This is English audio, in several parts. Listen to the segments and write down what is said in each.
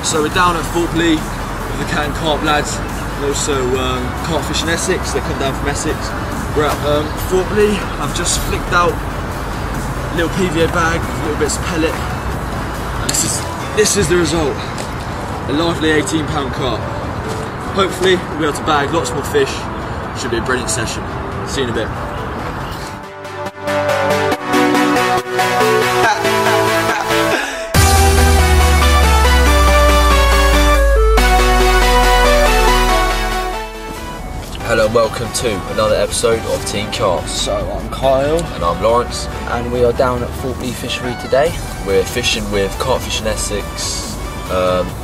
So we're down at Thorpe Lee with the Cat And Carp lads, and also carp fishing Essex. They come down from Essex. We're at Thorpe Lee. I've just flicked out a little PVA bag, little bits of pellet, and this is the result. A lively 18-pound carp. Hopefully we'll be able to bag lots more fish. Should be a brilliant session. See you in a bit. Hello and welcome to another episode of Teen Carp. So I'm Kyle. And I'm Lawrence. And we are down at Thorpe Lee Fishery today. We're fishing with Carp Fishing Essex,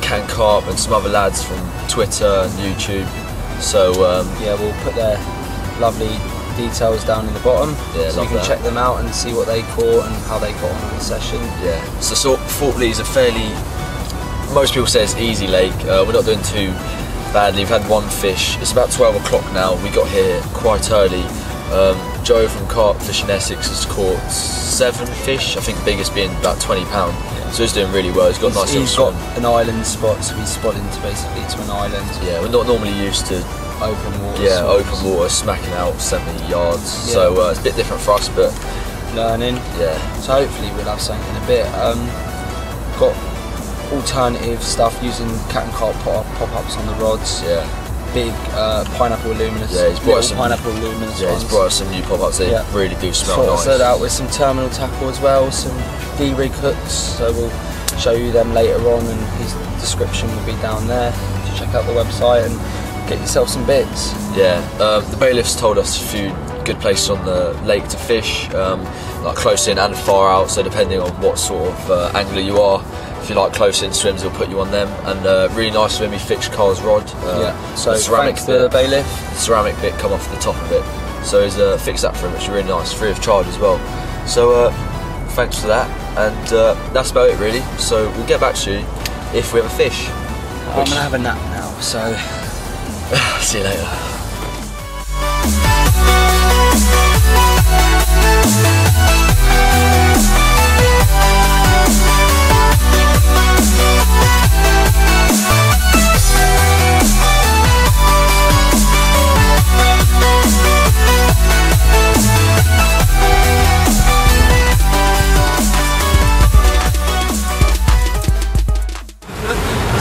Cat And Carp and some other lads from Twitter and YouTube. So yeah, we'll put their lovely details down in the bottom, yeah, so you can check them out and see what they caught and how they got on in the session. Yeah, so Thorpe Lee is a fairly, most people say it's easy lake. We're not doing too badly. We've had one fish. It's about 12 o'clock now. We got here quite early. Joe from Carp Fishing Essex has caught 7 fish, I think the biggest being about 20 pound. So he's doing really well. He's got a nice He's got an island spot, so he's spotting basically to an island. Yeah, we're not normally used to open water. Yeah, open water, smacking out 70 yards. Yeah. So it's a bit different for us, but learning. Yeah. So hopefully we'll have something in a bit. Got alternative stuff using Cat And Carp pop-ups on the rods. Yeah. Big pineapple luminous. Yeah, he's brought us some pineapple luminous. Yeah, he's brought us some new pop-ups. They really do smell nice. Sorted out with some terminal tackle as well, some D-rig hooks. So we'll show you them later on, and his description will be down there. So check out the website and get yourself some bits. Yeah, the bailiffs told us a few good places on the lake to fish, like close in and far out. So depending on what sort of angler you are. If you like close in swims, we'll put you on them. And really nice when we fixed Carl's rod. Yeah, so thanks to the bailiff. The ceramic bit come off the top of it. So he's fixed that for him, which is really nice, free of charge as well. So thanks for that. And that's about it really. So we'll get back to you if we have a fish. I'm gonna have a nap now, so see you later.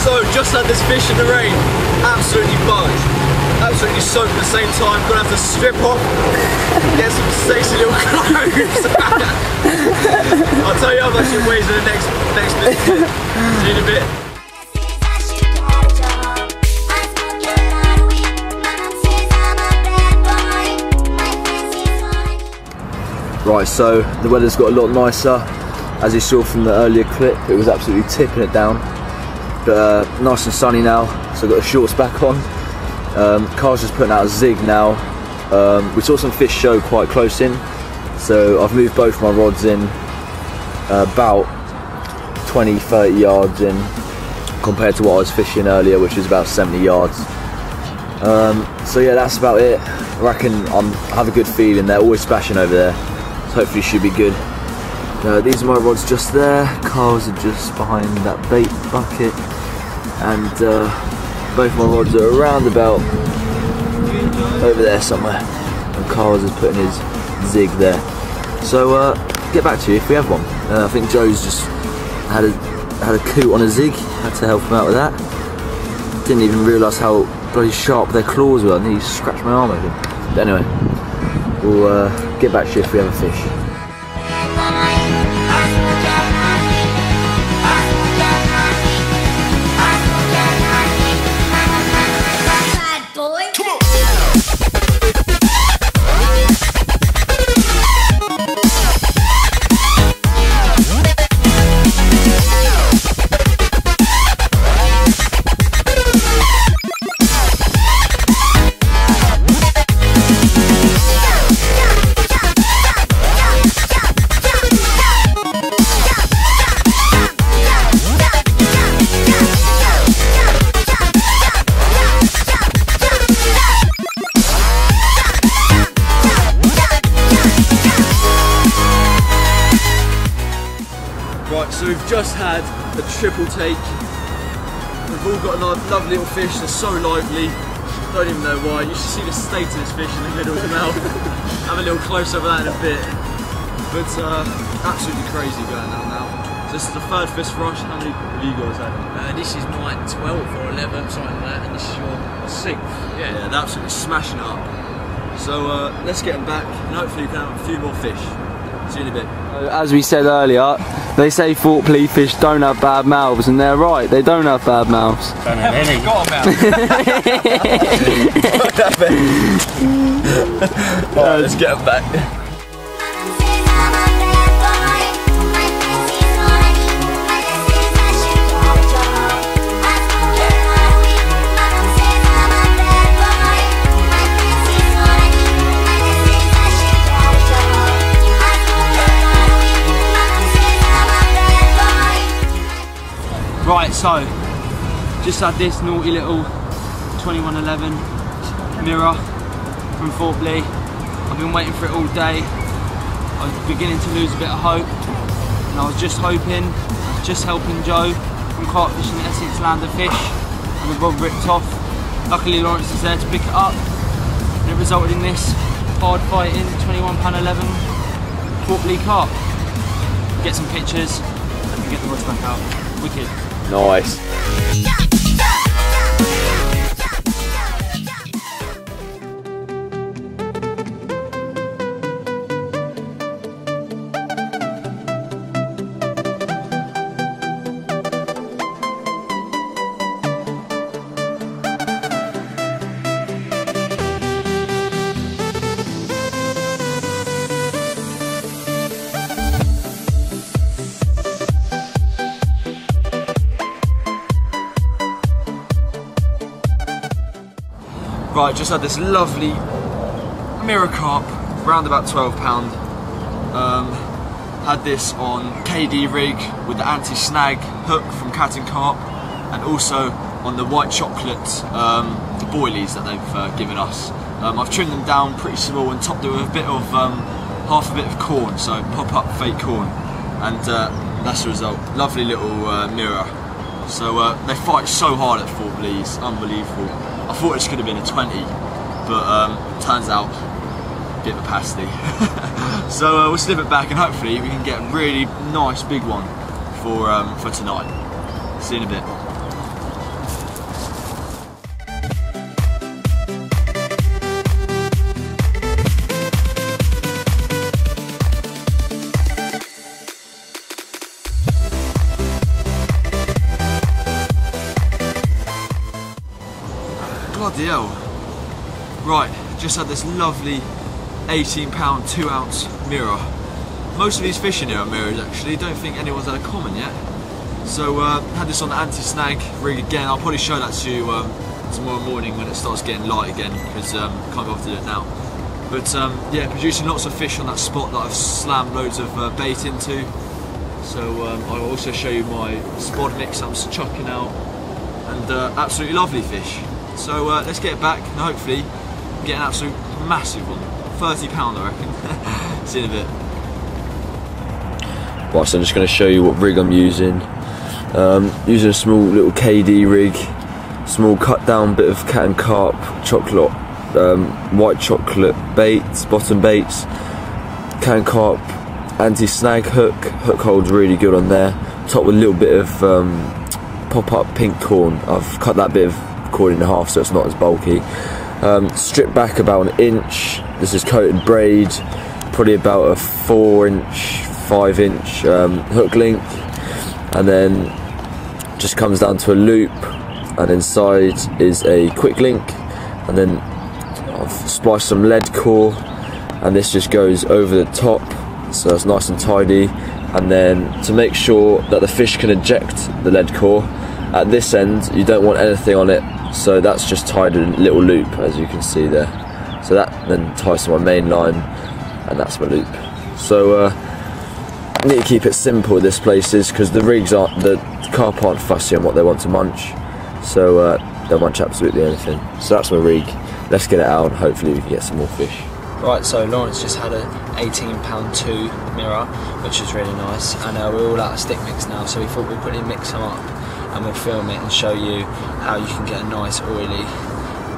So just had this fish in the rain, absolutely bugged, absolutely soaked at the same time. Gonna have to strip off, get some sexy little clothes. I'll tell you how much it weighs in the next bit. See you in a bit. Right, so the weather's got a lot nicer. As you saw from the earlier clip, it was absolutely tipping it down. But nice and sunny now, so I've got the shorts back on. Carl's just putting out a zig now. We saw some fish show quite close in, so I've moved both my rods in about 20-30 yards in compared to what I was fishing earlier, which was about 70 yards. So yeah, that's about it. I reckon I have a good feeling. They're always splashing over there, so hopefully it should be good. These are my rods just there. Carl's are just behind that bait bucket, and both my rods are around about over there somewhere, and Carl's is putting his zig there. So get back to you if we have one. I think Joe's just had a coot on a zig, had to help him out with that. Didn't even realise how bloody sharp their claws were. I nearly scratched my arm open. But anyway, we'll get back to you if we have a fish. Right, so we've just had a triple take We've all got a lovely little fish, they're so lively. Don't even know why. You should see the state of this fish in the middle of the mouth. Have a little close over that in a bit. But absolutely crazy going on now. So this is the third fish for us. How many have you guys had? This is my 12th or 11th, something like that, and this is your 6th. Yeah, they're absolutely smashing it up. So let's get them back and hopefully we can have a few more fish. See you in a bit. As we said earlier, they say Thorpe Lee fish don't have bad mouths, and they're right, they don't have bad mouths. Don't have any. Got a mouth. Alright, let's get them back. Right, so just had this naughty little 2111 mirror from Thorpe Lee. I've been waiting for it all day. I was beginning to lose a bit of hope, and I was just helping Joe from Carp Fishing in Essex land a fish, and the rod ripped off. Luckily Lawrence is there to pick it up, and it resulted in this hard fighting £21.11 Thorpe Lee carp. Get some pictures and get the rods back out. Wicked. Nice. Right, just had this lovely mirror carp, around about £12. Had this on KD rig with the anti-snag hook from Cat And Carp, and also on the white chocolate, the boilies that they've given us. I've trimmed them down pretty small and topped them with a bit of half a bit of corn, so pop up fake corn, and that's the result. Lovely little mirror. So they fight so hard at Thorpe Lee, it's unbelievable. I thought this could have been a 20, but turns out a bit of a pasty. So we'll slip it back and hopefully we can get a really nice big one for tonight. See you in a bit. Bloody hell. Right, just had this lovely £18 2-ounce mirror. Most of these fish in here are mirrors actually, don't think anyone's had a common yet. So had this on the anti-snag rig again. I'll probably show that to you tomorrow morning when it starts getting light again, because can't be able to do it now. But yeah, producing lots of fish on that spot that I've slammed loads of bait into. So I'll also show you my spod mix I'm chucking out, and absolutely lovely fish. So let's get it back and hopefully get an absolute massive one. £30 I reckon. See you in a bit. Right, so I'm just going to show you what rig I'm using. Using a small little KD rig, small cut down bit of Cat And Carp, chocolate, white chocolate baits, bottom baits, Cat And Carp anti-snag hook holds really good on there, topped with a little bit of pop-up pink corn. I've cut that bit of corn in half so it's not as bulky. Stripped back about an inch. This is coated braid, probably about a 4-inch, 5-inch hook link, and then just comes down to a loop, and inside is a quick link, and then I've spliced some lead core, and this just goes over the top so it's nice and tidy. And then to make sure that the fish can eject the lead core, at this end you don't want anything on it, so that's just tied in a little loop as you can see there. So that then ties to my main line, and that's my loop. So I need to keep it simple with this places, because the carp aren't fussy on what they want to munch, so they'll munch absolutely anything. So that's my rig. Let's get it out and hopefully we can get some more fish. Right, so Lawrence just had a £18 2 mirror, which is really nice, and we're all out of stick mix now, so we thought we'd quickly mix them up and we'll film it and show you how you can get a nice oily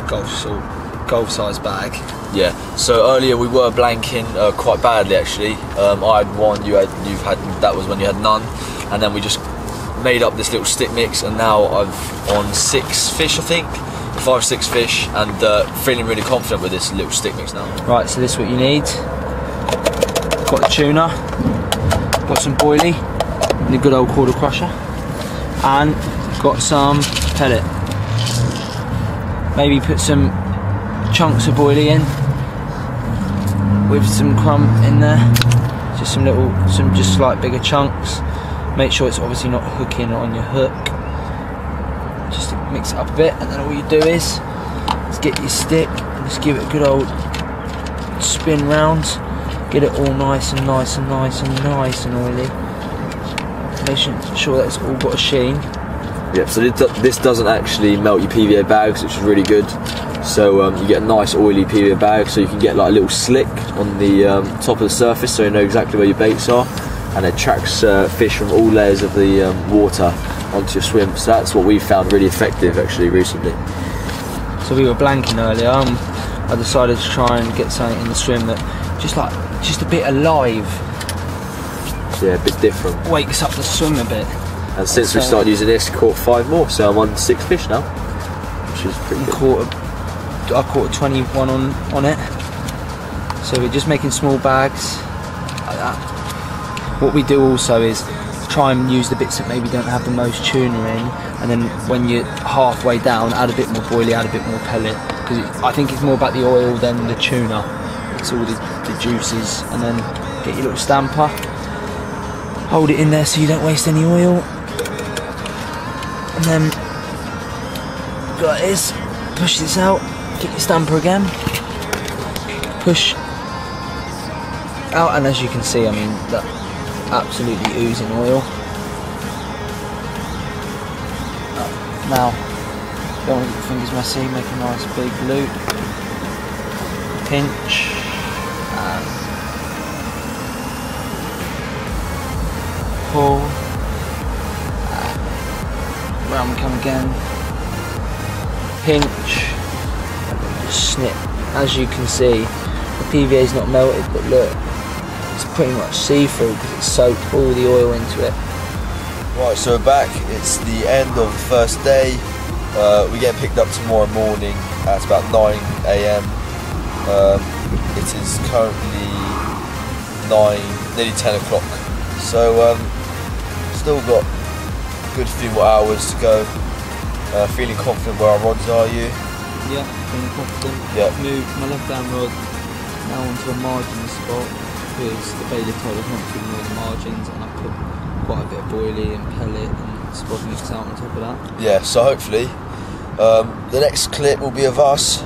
golf size bag. Yeah, so earlier we were blanking quite badly actually. I had one, you've had, that was when you had none, and then we just made up this little stick mix, and now I've on 6 fish, I think, 5 or 6 fish, and feeling really confident with this little stick mix now. Right, so this is what you need. Got the tuna, got some boilie, the good old quarter crusher, and got some pellet. Maybe put some chunks of boilie in with some crumb in there, just some just slight bigger chunks. Make sure it's obviously not hooking on your hook, just to mix it up a bit, and then all you do is get your stick and just give it a good old spin round, get it all nice and oily. Make sure that it's all got a sheen. Yeah, so this doesn't actually melt your PVA bags, which is really good. So you get a nice oily PVA bag, so you can get like a little slick on the top of the surface, so you know exactly where your baits are, and it tracks fish from all layers of the water onto your swim. So that's what we found really effective actually recently. So we were blanking earlier, I decided to try and get something in the swim that just a bit alive. Yeah, a bit different. Wakes up the swim a bit. And since we started using this, caught 5 more, so I'm on 6 fish now, which is pretty good. I caught a 21 on it. So we're just making small bags like that. What we do also is try and use the bits that maybe don't have the most tuna in, and then when you're halfway down, add a bit more boilie, add a bit more pellet, because I think it's more about the oil than the tuna. It's all the juices, and then get your little stamper, hold it in there so you don't waste any oil, and then go like this, push this out, get your stamper again, push out, and as you can see, I mean, that absolutely oozing oil. Now, don't want to get your fingers messy, make a nice big loop, pinch, and pull, round we come again, pinch, and then just snip. As you can see, the PVA is not melted, but look, it's pretty much see-through because it's soaked all the oil into it. Right, so we're back. It's the end of the first day. We get picked up tomorrow morning at about 9 AM. It is currently nearly 10 o'clock. So still got a good few more hours to go. Feeling confident where our rods are, you? Yeah, feeling confident. Yeah. Moved my left hand rod now onto a margin spot because the bailiff told us not to ignore the margins, and I put quite a bit of boilie and pellet and spot mix out on top of that. Yeah, so hopefully the next clip will be of us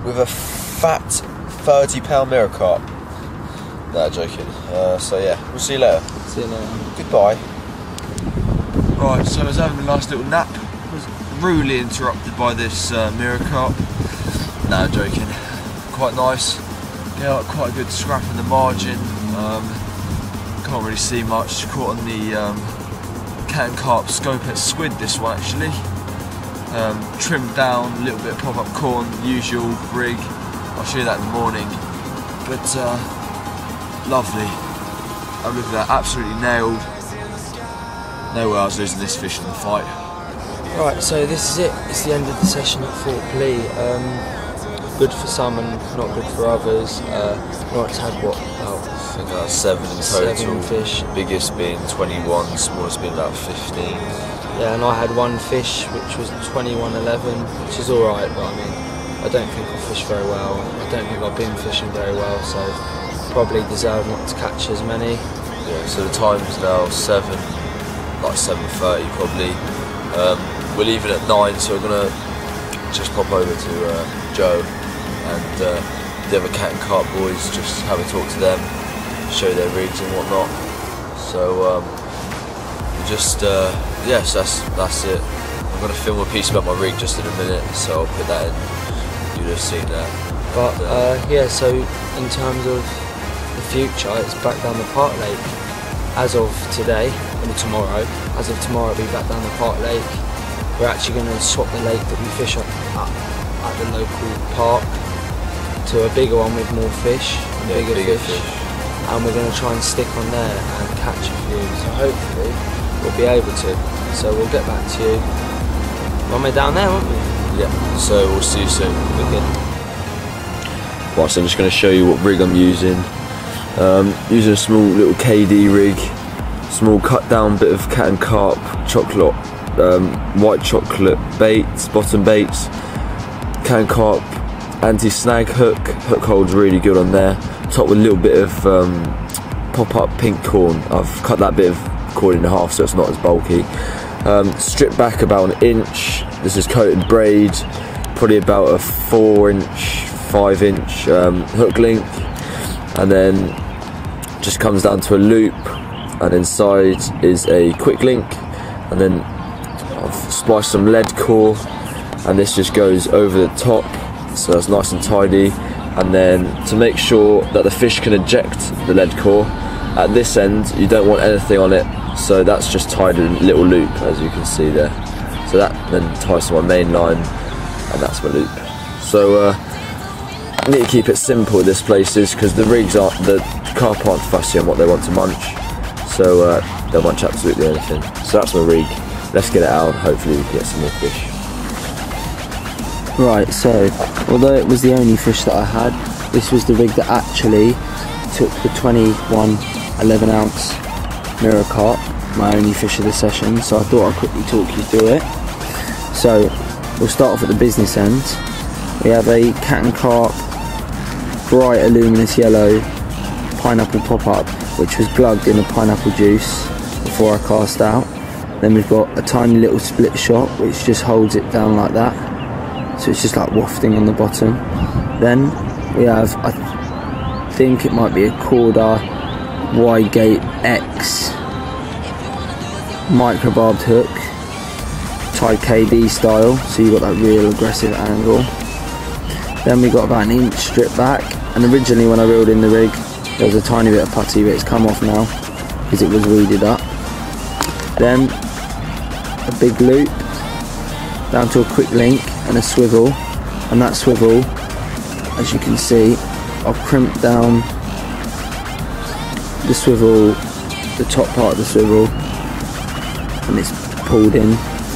with a fat 30-pound mirror carp. No, joking. So yeah, we'll see you later. See you later. Goodbye. Right, so I was having a nice little nap. Was rudely interrupted by this mirror carp. No, joking. Quite nice. Yeah, quite a good scrap in the margin. Can't really see much. Caught on the Cat And Carp scopehead squid, this one actually. Trimmed down, a little bit of pop-up corn, usual rig. I'll show you that in the morning. But lovely. Oh, look at that, absolutely nailed. No way I was losing this fish in the fight. Right, so this is it. It's the end of the session at Thorpe Lee. Good for some and not good for others. Lawrence had what, about I think 7 in total. 7 fish. Biggest being 21, smallest being about 15. Yeah, and I had 1 fish which was 21.11, which is alright, but I mean, I don't think I fished very well. I don't think I've been fishing very well, so probably deserve not to catch as many. Yeah, so the time is now like 7:30 probably. We're leaving at 9, so we're gonna just pop over to Joe and the other Cat And Carp boys, just have a talk to them, show their rigs and whatnot. So just yes, that's it. I'm gonna film a piece about my rig just in a minute, so I'll put that in. You'd have seen that. But yeah, so in terms of the future, it's back down the Park Lake as of today. or tomorrow. As of tomorrow, I'll be back down the Park Lake. We're actually going to swap the lake that we fish at the local park to a bigger one with more fish, bigger fish. And we're going to try and stick on there and catch a few. So hopefully we'll be able to. So we'll get back to you when we're down there, won't we? Yeah, so we'll see you soon. Okay. Right, so I'm just going to show you what rig I'm using. Using a small little KD rig, small cut down bit of Cat and Carp, chocolate, white chocolate baits, bottom baits, Cat and Carp anti-snag hook holds really good on there, topped with a little bit of pop-up pink corn. I've cut that bit of corn in half so it's not as bulky. Stripped back about an inch, this is coated braid, probably about a 4-inch, 5-inch hook link, and then just comes down to a loop, and inside is a quick link, and then I've spliced some lead core, and this just goes over the top so it's nice and tidy. And then to make sure that the fish can eject the lead core, at this end you don't want anything on it, so that's just tied in a little loop as you can see there. So that then ties to my main line, and that's my loop. So I need to keep it simple with this places because the carp aren't fussy on what they want to munch, so they'll munch absolutely anything. So that's my rig. Let's get it out and hopefully we can get some more fish. Right, so although it was the only fish that I had, this was the rig that actually took the 21 11-ounce mirror carp, my only fish of the session, so I thought I'd quickly talk you through it. So we'll start off at the business end. We have a Cat and Carp bright luminous yellow pineapple pop-up, which was glugged in a pineapple juice before I cast out. Then we've got a tiny little split shot which just holds it down like that, so it's just like wafting on the bottom. Then we have, I think it might be a Corda Y-Gate X micro barbed hook, tied KD style, so you've got that real aggressive angle. Then we got about an inch strip back, and originally when I reeled in the rig there was a tiny bit of putty, but it's come off now because it was weeded up. Then a big loop down to a quick link and a swivel, and that swivel, as you can see, I've crimped down the swivel, the top part of the swivel, and it's pulled in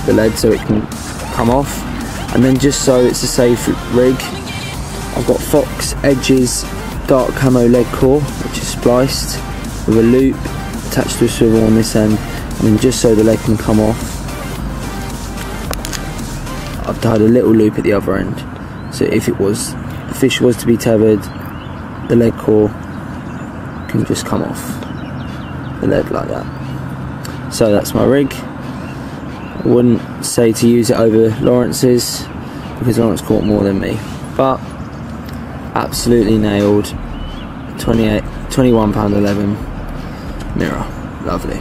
the lead so it can come off. And then just so it's a safe rig, I've got Fox Edges dark camo lead core, which is spliced with a loop attached to a swivel on this end, and then just so the lead can come off, I've tied a little loop at the other end, so if the fish was to be tethered, the lead core can just come off the lead like that. So that's my rig. I wouldn't say to use it over Laurences because Lawrence caught more than me, but absolutely nailed. 21 pound 11 mirror, lovely.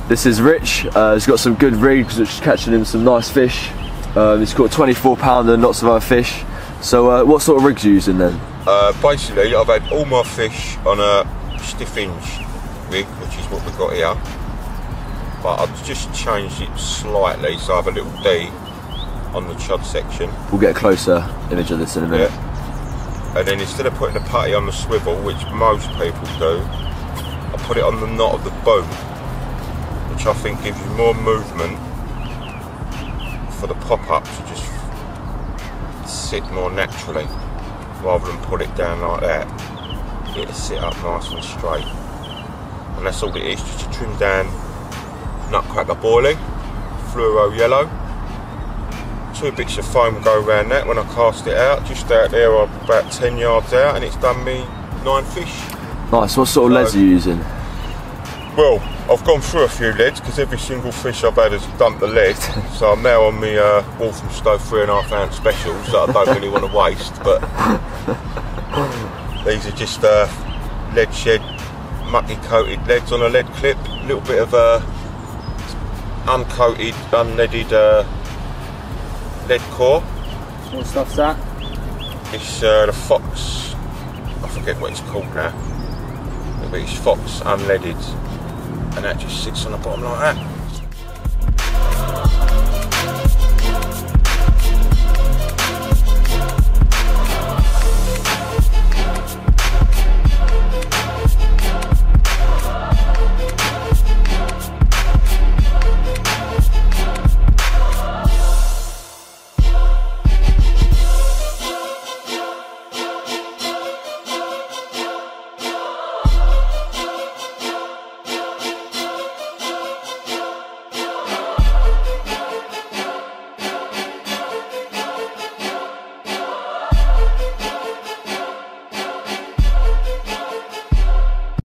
This is Rich. He's got some good rigs which is catching him some nice fish. He's got a 24 pounder and lots of other fish. So what sort of rigs are you using then? Basically I've had all my fish on a stiff hinge rig, which is what we've got here, but I've just changed it slightly so I have a little D on the chud section. We'll get a closer image of this in a minute. Yeah. And then instead of putting the putty on the swivel, which most people do, I put it on the knot of the boom, which I think gives you more movement for the pop-up to just sit more naturally, rather than put it down like that. It'll sit up nice and straight. And that's all it is, just to trim down nutcracker boiling, fluoro yellow. 2 bits of foam go around that when I cast it out, just out there about 10 yards out, and it's done me 9 fish. Nice. What sort of leads are you using? Well, I've gone through a few leads because every single fish I've had has dumped the lead. So I'm now on my Walthamstow 3.5 ounce specials that I don't really want to waste. But these are just lead shed mucky coated leads on a lead clip, a little bit of uncoated, unleaded lead core. What stuff's that? It's the Fox, I forget what it's called now, but it's Fox unleaded, and that just sits on the bottom like that.